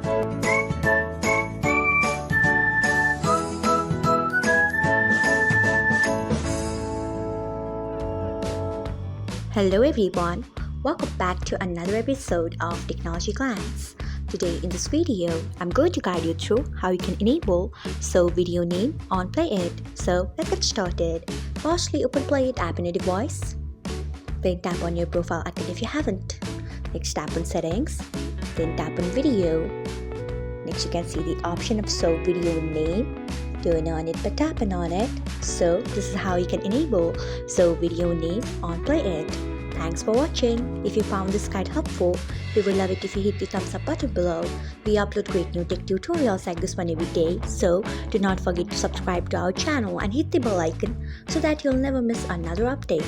Hello everyone, welcome back to another episode of Technologyglance. Today in this video, I'm going to guide you through how you can enable Show Video Name on PLAYit. So let's get started. Firstly, open PLAYit app on your device. Then tap on your profile icon if you haven't. Next, tap on Settings. Then tap on Video. Next, you can see the option of Show Video Name. Turn on it by tapping on it. So this is how you can enable Show Video Name on PLAYit. Thanks for watching. If you found this guide helpful, we would love it if you hit the thumbs up button below. We upload great new tech tutorials like this one every day, so do not forget to subscribe to our channel and hit the bell icon so that you'll never miss another update.